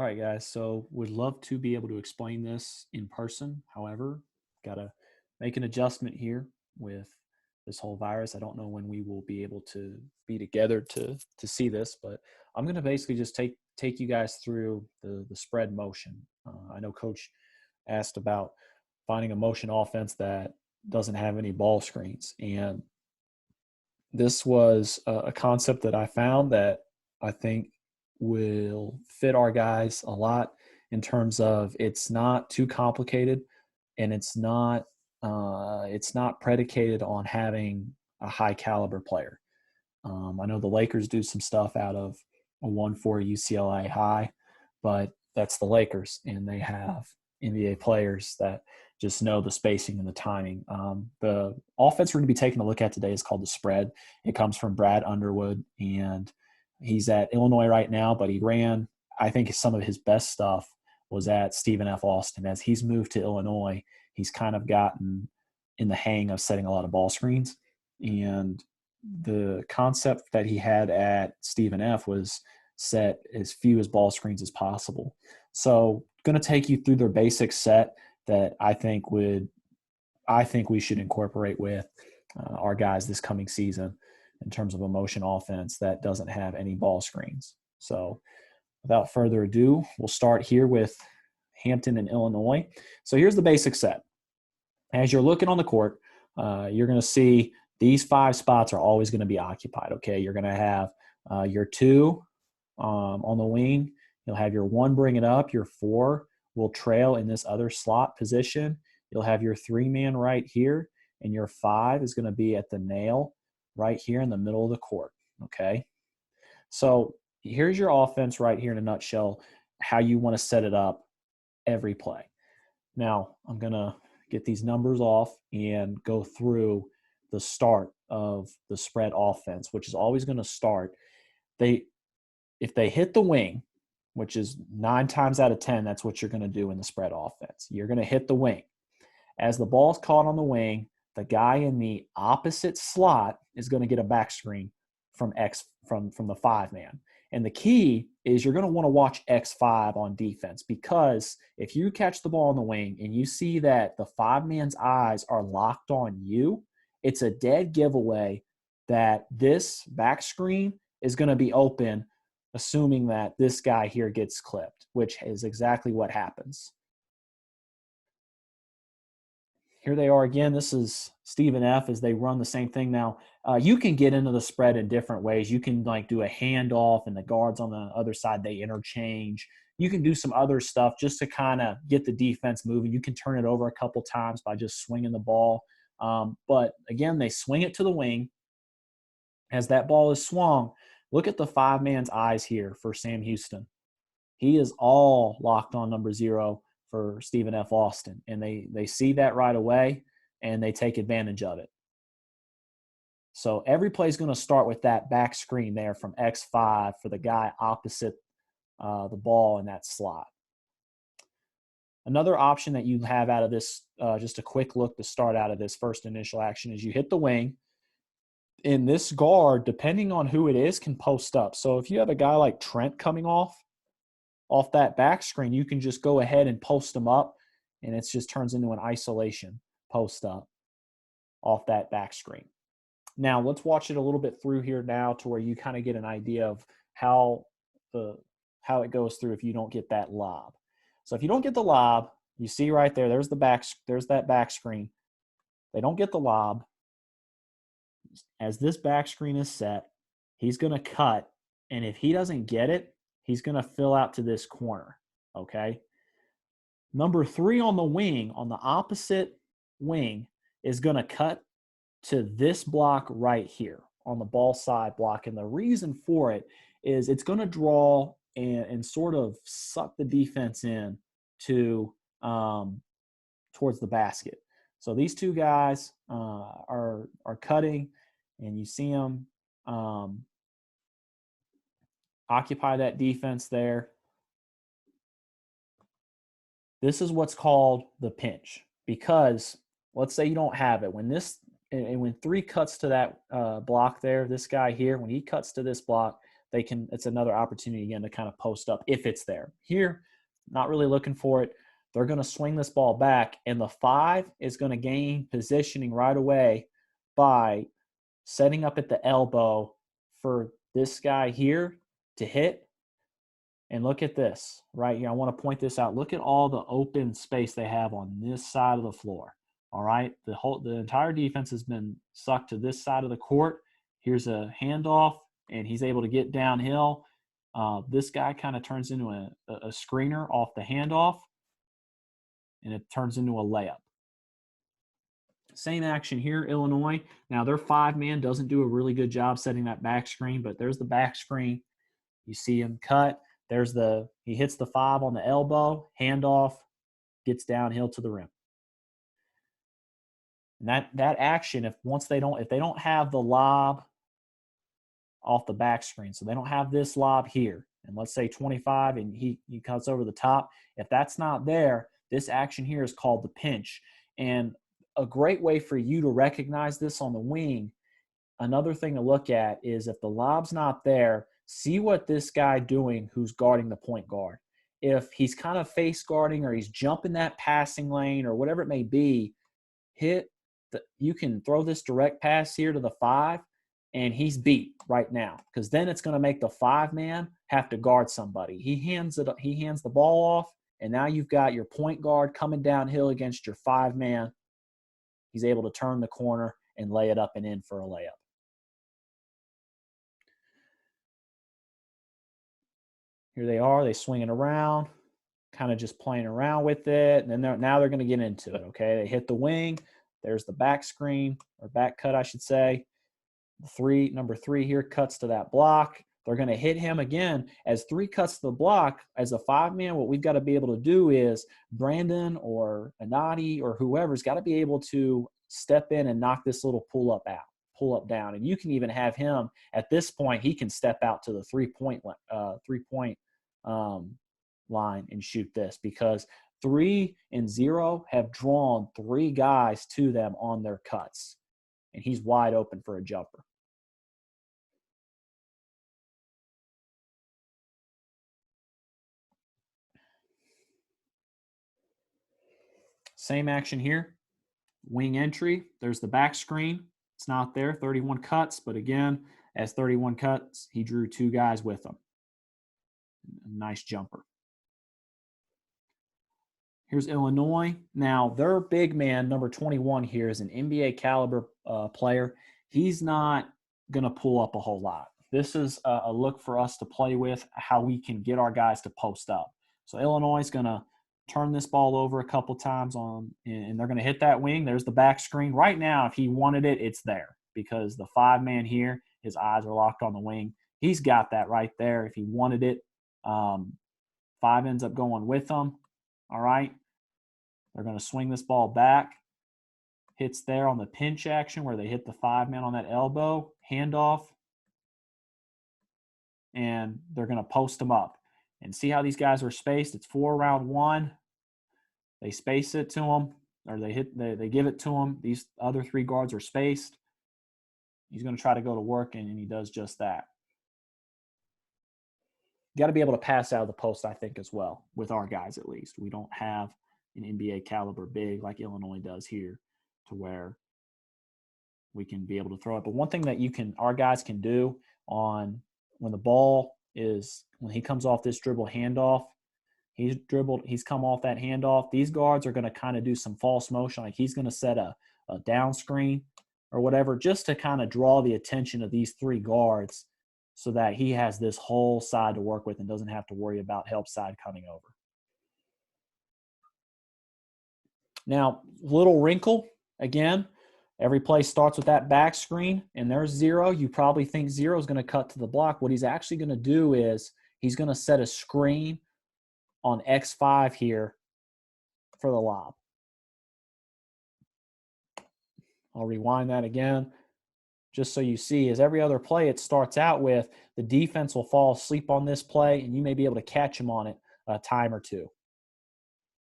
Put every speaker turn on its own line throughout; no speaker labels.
All right, guys. So would love to be able to explain this in person. However, got to make an adjustment here with this whole virus. I don't know when we will be able to be together to see this, but I'm going to basically just take you guys through the spread motion. I know Coach asked about finding a motion offense that doesn't have any ball screens, and this was a concept that I found that I think will fit our guys a lot in terms of it's not too complicated and it's not predicated on having a high caliber player. I know the Lakers do some stuff out of a 1-4 UCLA high, but that's the Lakers, and they have NBA players that just know the spacing and the timing. The offense we're going to be taking a look at today is called the spread. It comes from Brad Underwood, and he's at Illinois right now, but he ran, I think some of his best stuff was at Stephen F. Austin. As he's moved to Illinois, he's kind of gotten in the hang of setting a lot of ball screens. And the concept that he had at Stephen F was set as few as ball screens as possible. So going to take you through their basic set that I think we should incorporate with our guys this coming season in terms of a motion offense that doesn't have any ball screens. So without further ado, we'll start here with Hampton and Illinois. So here's the basic set. As you're looking on the court, you're going to see these 5 spots are always going to be occupied. Okay, you're going to have your 2 on the wing. You'll have your 1 bring it up. Your 4 will trail in this other slot position. You'll have your 3-man right here, and your 5 is going to be at the nail right here in the middle of the court. Okay, so here's your offense right here in a nutshell, how you want to set it up every play. Now, I'm going to get these numbers off and go through the start of the spread offense, which is always going to start. If they hit the wing, which is 9 times out of 10, that's what you're going to do in the spread offense. You're going to hit the wing. As the ball's caught on the wing, the guy in the opposite slot is going to get a back screen from the 5-man. And the key is you're going to want to watch X5 on defense, because if you catch the ball on the wing and you see that the 5-man's eyes are locked on you, it's a dead giveaway that this back screen is going to be open, assuming that this guy here gets clipped, which is exactly what happens. Here they are again. This is Stephen F. as they run the same thing. Now, you can get into the spread in different ways. You can do a handoff, and the guards on the other side, they interchange. You can do some other stuff just to kind of get the defense moving. You can turn it over a couple times by just swinging the ball. But again, they swing it to the wing. As that ball is swung, look at the 5-man's eyes here for Sam Houston. He is all locked on number 0 for Stephen F. Austin, and they see that right away, and they take advantage of it. So every play is going to start with that back screen there from X5 for the guy opposite the ball in that slot. Another option that you have out of this, just a quick look to start out of this first initial action, is you hit the wing. In this guard, depending on who it is, can post up. So if you have a guy like Trent coming off that back screen, you can just go ahead and post them up, and it just turns into an isolation post up off that back screen. Now, let's watch it a little bit through here now to where you kind of get an idea of how it goes through if you don't get that lob. So if you don't get the lob, you see right there, there's that back screen. They don't get the lob. As this back screen is set, he's going to cut, and if he doesn't get it, he's going to fill out to this corner, okay? Number 3 on the wing, on the opposite wing, is going to cut to this block right here on the ball side block. And the reason for it is it's going to draw and sort of suck the defense in to towards the basket. So these 2 guys are cutting, and you see them occupy that defense there. This is what's called the pinch, because let's say you don't have it. When 3 cuts to that block there, this guy here, when he cuts to this block, it's another opportunity again to kind of post up if it's there. Here, not really looking for it. They're going to swing this ball back, and the 5 is going to gain positioning right away by setting up at the elbow for this guy here to hit. And look at this right here. I want to point this out. Look at all the open space they have on this side of the floor. All right. The entire defense has been sucked to this side of the court. Here's a handoff, and he's able to get downhill. This guy kind of turns into a screener off the handoff, and it turns into a layup. Same action here, Illinois. Now, their 5-man doesn't do a really good job setting that back screen, but there's the back screen. You see him cut. He hits the 5 on the elbow, handoff, gets downhill to the rim. And that action, if they don't have the lob off the back screen, so they don't have this lob here, and let's say 25, and he cuts over the top. If that's not there, this action here is called the pinch. And a great way for you to recognize this on the wing, another thing to look at is if the lob's not there, see what this guy doing who's guarding the point guard. If he's kind of face guarding or he's jumping that passing lane or whatever it may be, you can throw this direct pass here to the 5, and he's beat right now because then it's going to make the 5-man have to guard somebody. He hands the ball off, and now you've got your point guard coming downhill against your 5-man. He's able to turn the corner and lay it up and in for a layup. Here they are. They swing it around, kind of just playing around with it. And then now they're going to get into it, okay? They hit the wing. There's the back screen, or back cut, I should say. Number 3 here cuts to that block. They're going to hit him again. As 3 cuts to the block, as a 5-man, what we've got to be able to do is Brandon or Anadi or whoever's got to be able to step in and knock this little pull up down. And you can even have him at this point, he can step out to the 3-point line and shoot this because 3 and 0 have drawn 3 guys to them on their cuts. And he's wide open for a jumper. Same action here. Wing entry. There's the back screen. It's not there. 31 cuts. But again, as 31 cuts, he drew 2 guys with him. Nice jumper. Here's Illinois. Now, their big man, number 21 here, is an NBA caliber player. He's not going to pull up a whole lot. This is a look for us to play with, how we can get our guys to post up. So Illinois is going to turn this ball over a couple times and they're going to hit that wing. There's the back screen. Right now, if he wanted it, it's there because the 5-man here, his eyes are locked on the wing. He's got that right there if he wanted it. 5 ends up going with him. All right. They're going to swing this ball back. Hits there on the pinch action where they hit the 5-man on that elbow. Handoff. And they're going to post them up. And see how these guys are spaced? It's 4 round 1. They space it to them, or they give it to him. These other 3 guards are spaced. He's going to try to go to work, and he does just that. You got to be able to pass out of the post, I think, as well, with our guys at least. We don't have an NBA caliber big like Illinois does here to where we can be able to throw it. But one thing that our guys can do when he comes off this dribble handoff, he's come off that handoff. These guards are going to kind of do some false motion, like he's going to set a down screen or whatever, just to kind of draw the attention of these 3 guards so that he has this whole side to work with and doesn't have to worry about help side coming over. Now, little wrinkle, again, every play starts with that back screen, and there's 0. You probably think 0 is going to cut to the block. What he's actually going to do is he's going to set a screen on X5 here for the lob. I'll rewind that again just so you see. As every other play it starts out with, the defense will fall asleep on this play, and you may be able to catch them on it a time or 2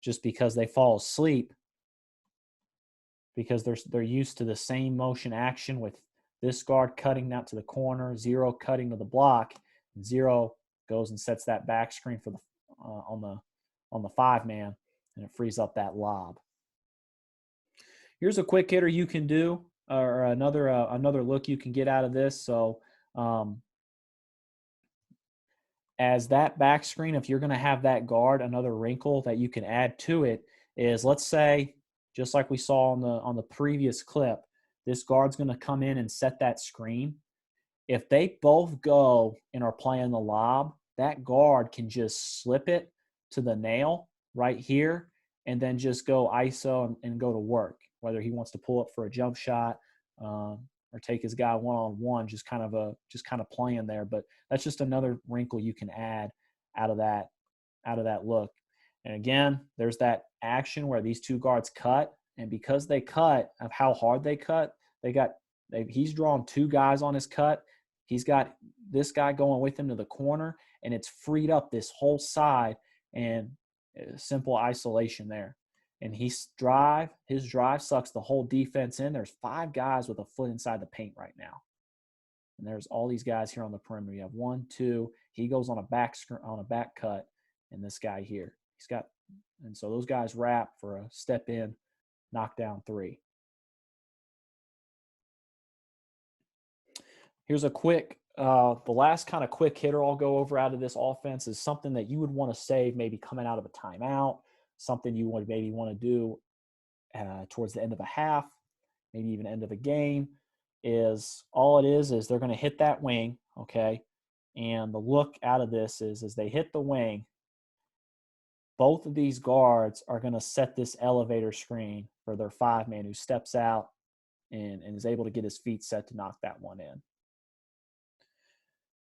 just because they fall asleep because they're used to the same motion action with this guard cutting out to the corner, 0 cutting to the block. 0 goes and sets that back screen for the on the 5-man, and it frees up that lob. Here's a quick hitter you can do, or another look you can get out of this. So as that back screen, if you're going to have that guard, another wrinkle that you can add to it is, let's say, just like we saw on the previous clip, this guard's going to come in and set that screen. If they both go and are playing the lob, that guard can just slip it to the nail right here and then just go ISO and go to work, whether he wants to pull up for a jump shot or take his guy one-on-one, just kind of playing there. But that's just another wrinkle you can add out of that look. And again, there's that action where these two guards cut, and because they cut, of how hard they cut, he's drawn two guys on his cut. He's got this guy going with him to the corner, and it's freed up this whole side, and simple isolation there. And his drive sucks the whole defense in. There's 5 guys with a foot inside the paint right now. And there's all these guys here on the perimeter. You have 1, 2. He goes on a back cut, and this guy here. And so those guys wrap for a step in, knockdown 3. Here's a quick, the last kind of quick hitter I'll go over out of this offense is something that you would want to save maybe coming out of a timeout, something you would maybe want to do towards the end of a half, maybe even end of a game. All it is they're going to hit that wing, okay? And the look out of this is as they hit the wing, both of these guards are going to set this elevator screen for their 5-man who steps out and is able to get his feet set to knock that one in.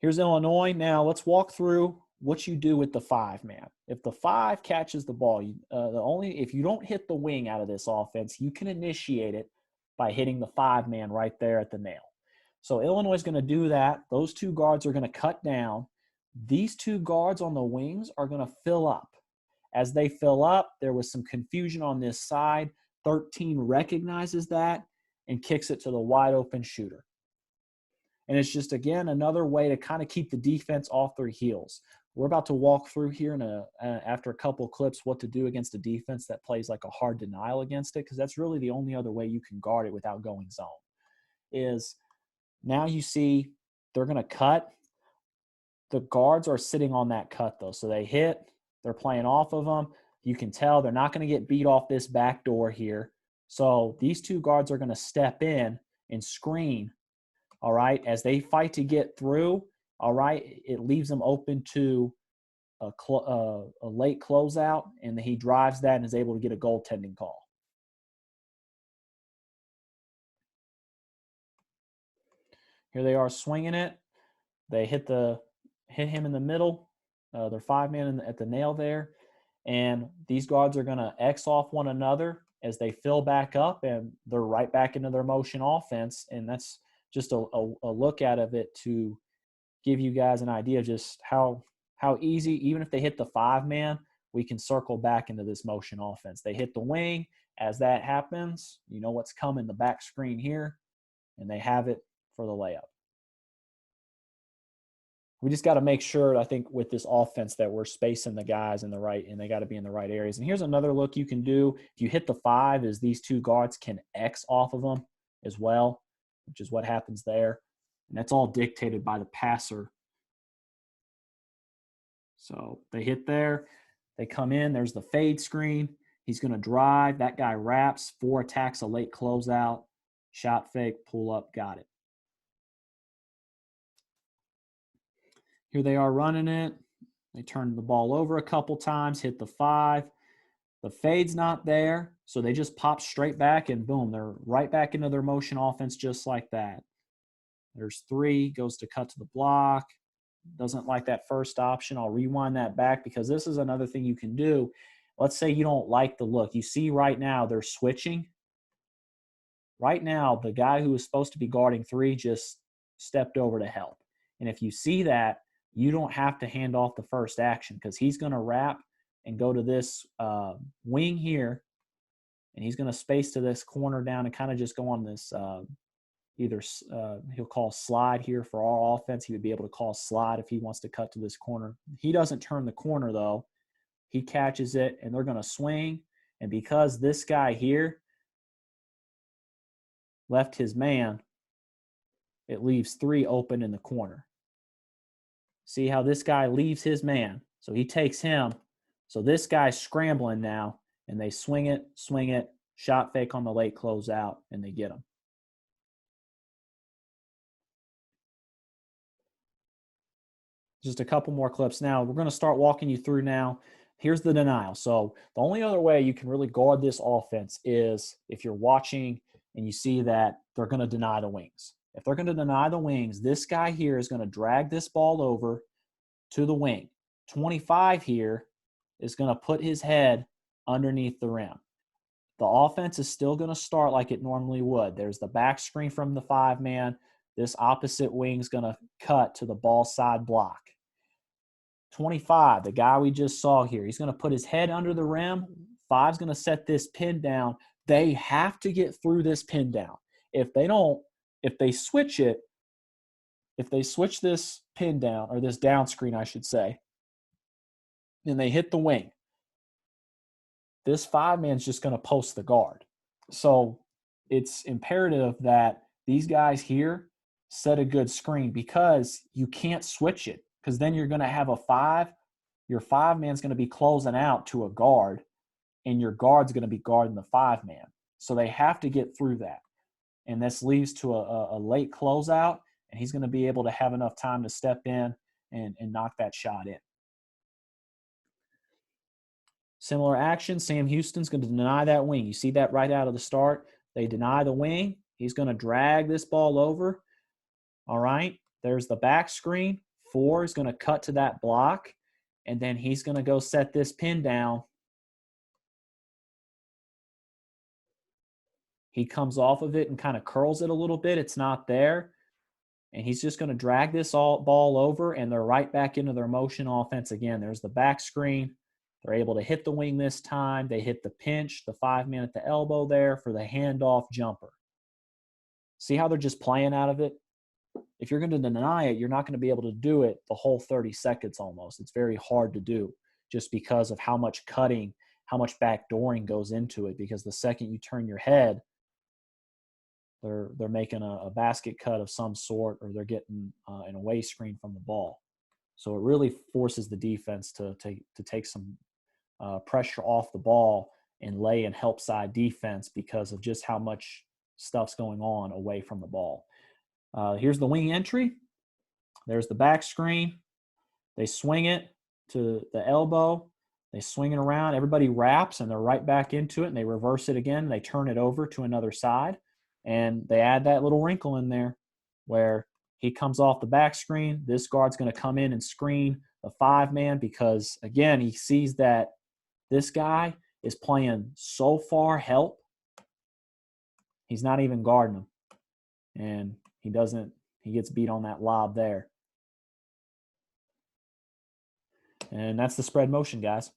Here's Illinois. Now let's walk through what you do with the 5-man. If the 5 catches the ball, if you don't hit the wing out of this offense, you can initiate it by hitting the 5-man right there at the nail. So Illinois is going to do that. Those 2 guards are going to cut down. These 2 guards on the wings are going to fill up. As they fill up, there was some confusion on this side. 13 recognizes that and kicks it to the wide open shooter. And it's just, again, another way to kind of keep the defense off their heels. We're about to walk through here after a couple of clips what to do against a defense that plays like a hard denial against it, because that's really the only other way you can guard it without going zone. Is now you see they're going to cut. The guards are sitting on that cut, though. So they hit. They're playing off of them. You can tell they're not going to get beat off this back door here. So these 2 guards are going to step in and screen, all right, as they fight to get through. All right, it leaves them open to a late closeout, and he drives that and is able to get a goaltending call. Here they are swinging it. They hit him in the middle. They're 5-man at the nail there. And these guards are going to X off one another as they fill back up, and they're right back into their motion offense. And that's just a look out of it to give you guys an idea of just how easy, even if they hit the 5-man, we can circle back into this motion offense. They hit the wing. As that happens, you know what's coming, the back screen here, and they have it for the layup. We just got to make sure, I think, with this offense that we're spacing the guys and they got to be in the right areas. And here's another look you can do. If you hit the 5, is these 2 guards can X off of them as well, which is what happens there. And that's all dictated by the passer. So they hit there. They come in. There's the fade screen. He's going to drive. That guy wraps. 4 attacks, a late closeout. Shot fake, pull up, got it. Here they are running it. They turn the ball over a couple times, hit the 5. The fade's not there, so they just pop straight back, and boom, they're right back into their motion offense just like that. There's 3, goes to cut to the block. Doesn't like that first option. I'll rewind that back because this is another thing you can do. Let's say you don't like the look. You see right now they're switching. Right now, the guy who was supposed to be guarding 3 just stepped over to help. And if you see that, you don't have to hand off the first action because he's going to wrap and go to this wing here, and he's going to space to this corner down and kind of just go on this either he'll call slide here for our offense. He would be able to call slide if he wants to cut to this corner. He doesn't turn the corner, though. He catches it, and they're going to swing. And because this guy here left his man, it leaves 3 open in the corner. See how this guy leaves his man. So he takes him. So this guy's scrambling now, and they swing it, shot fake on the late closeout, and they get him. Just a couple more clips now. We're going to start walking you through now. Here's the denial. So the only other way you can really guard this offense is if you're watching and you see that they're going to deny the wings. If they're going to deny the wings, this guy here is going to drag this ball over to the wing. 25 here is going to put his head underneath the rim. The offense is still going to start like it normally would. There's the back screen from the 5-man. This opposite wing is going to cut to the ball side block. 25, the guy we just saw here, he's going to put his head under the rim. 5's going to set this pin down. They have to get through this pin down. If they switch this pin down, or this down screen, I should say, and they hit the wing, this 5-man's just going to post the guard. So it's imperative that these guys here set a good screen, because you can't switch it, because then you're going to have a 5. Your 5-man's going to be closing out to a guard, and your guard's going to be guarding the 5-man. So they have to get through that. And this leads to a late closeout, and he's going to be able to have enough time to step in and knock that shot in. Similar action, Sam Houston's going to deny that wing. You see that right out of the start. They deny the wing. He's going to drag this ball over. All right, there's the back screen. 4 is going to cut to that block, and then he's going to go set this pin down. He comes off of it and kind of curls it a little bit. It's not there. And he's just going to drag this ball over, and they're right back into their motion offense again. There's the back screen. They're able to hit the wing this time. They hit the pinch, the 5-man at the elbow there for the handoff jumper. See how they're just playing out of it? If you're going to deny it, you're not going to be able to do it the whole 30 seconds almost. It's very hard to do just because of how much cutting, how much backdooring goes into it, because the second you turn your head, they're making a basket cut of some sort, or they're getting an away screen from the ball. So it really forces the defense to take some pressure off the ball and lay in help side defense, because of just how much stuff's going on away from the ball. Here's the wing entry. There's the back screen. They swing it to the elbow. They swing it around. Everybody wraps, and they're right back into it, and they reverse it again. They turn it over to another side, and they add that little wrinkle in there where he comes off the back screen. This guard's going to come in and screen the 5-man, because, again, he sees that this guy is playing so far help, he's not even guarding him. And he gets beat on that lob there. And that's the spread motion, guys.